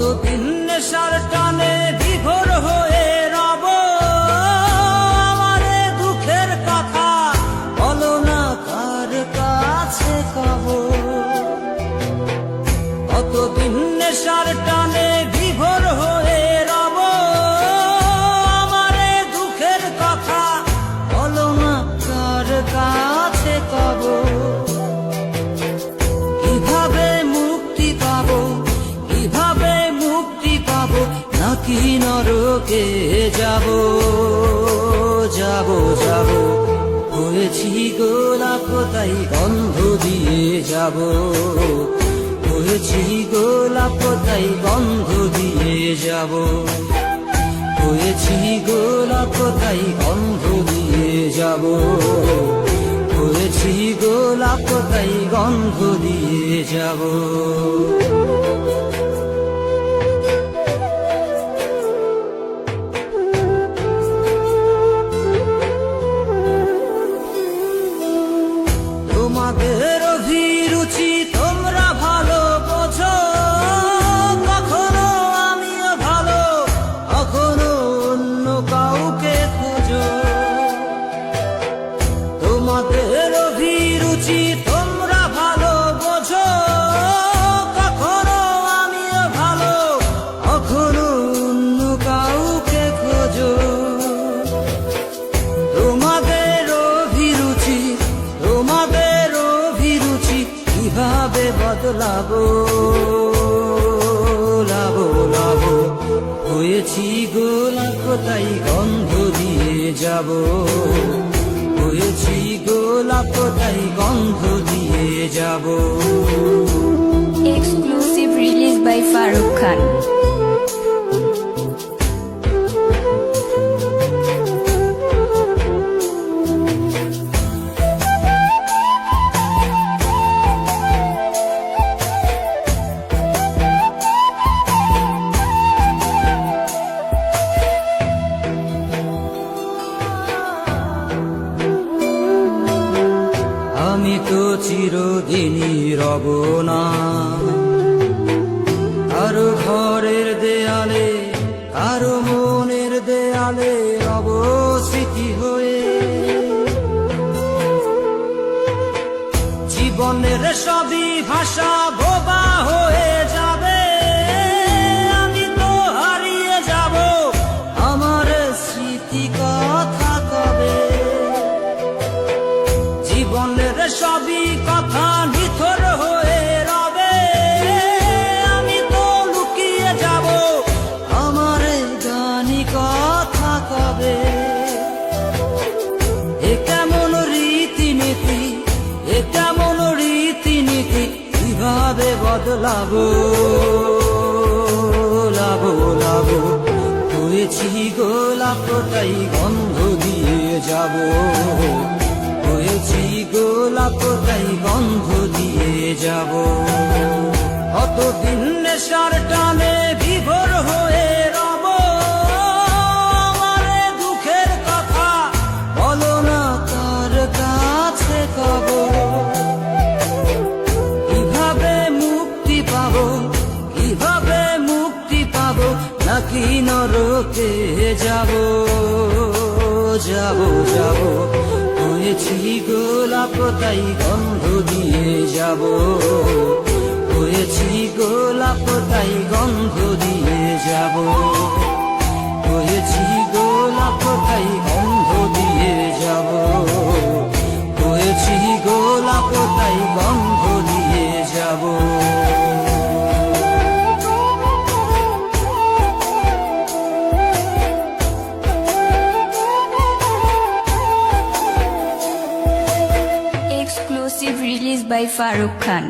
কতদিন নেশার টানে বিভোর হয়ে রব, আমারে দুঃখের কথা বলো না কার কাছে কব। কতদিন নেশার টানে বিভোর হয়ে রব, আমারে দুঃখের কথা বলো না কার কাছে কব। কিভাবে মুক্তি পাবো, কিভাবে মুক্তি পাবো, নাকি নরকে যাব যাব যাব। হয়েছি গোলাপ তাই গন্ধ দিয়ে যাব, হয়েছি গোলাপ তাই গন্ধ দিয়ে যাব, হয়েছি গোলাপ তাই গন্ধ দিয়ে যাব, হয়েছি গোলাপ তাই গন্ধ দিয়ে যাব। তোমাদের অভিরুচি তোমরা ভালো বোঝো, কখনো আমিও ভালো, কখনো অন্য কাউকে খোঁজো। তোমাদের অভিরুচি তোমরা ভালো বোঝো, কখনো আমিও ভালো, কখনো অন্য কাউকে খোঁজো। তোমাদের অভিরুচি, তোমাদের অভিরুচি কিভাবে বদলাবো লাবো লাবো। হয়েছি গোলাপ তাই গন্ধ দিয়ে যাব, হয়েছি গোলাপ তাই গন্ধ দিয়ে যাব। Exclusive release by Farooq Khan. আমি তো চিরদিনই রব না কারো ঘরের দেয়ালে, কারো মনের দেয়ালে রব স্মৃতি হয়ে। জীবনের সবই ভাষা বোবা হয়ে যাবে, আমি তো হারিয়ে যাব, আমার স্মৃতি কথা কবে। জীবনের সবই কথা নিথর হয়ে রবে, আমি তো লুকিয়ে যাব, আমার গানি কথা কবে। এ কেমন রীতিনীতি, এ কেমন রীতিনীতি, কিভাবে বদলাবো লাবো লাবো। হয়েছি গোলাপ তাই গন্ধ দিয়ে যাব, হয়েছি গোলাপ তাই গন্ধ দিয়ে যাব। কতদিন নেশার টানে বিভোর হয়ে রব, আমারে দুঃখের কথা বলো না কার কাছে কব। কিভাবে মুক্তি পাবো, কিভাবে মুক্তি পাবো, নাকি নরকে যাব যাব যাব। হয়েছি গোলাপ তাই গন্ধ দিয়ে যাব, হয়েছি গোলাপ তাই গন্ধ দিয়ে যাব, হয়েছি গোলাপ তাই গন্ধ দিয়ে যাব, হয়েছি গোলাপ তাই গন্ধ দিয়ে যাব। Exclusive release by Farooq Khan.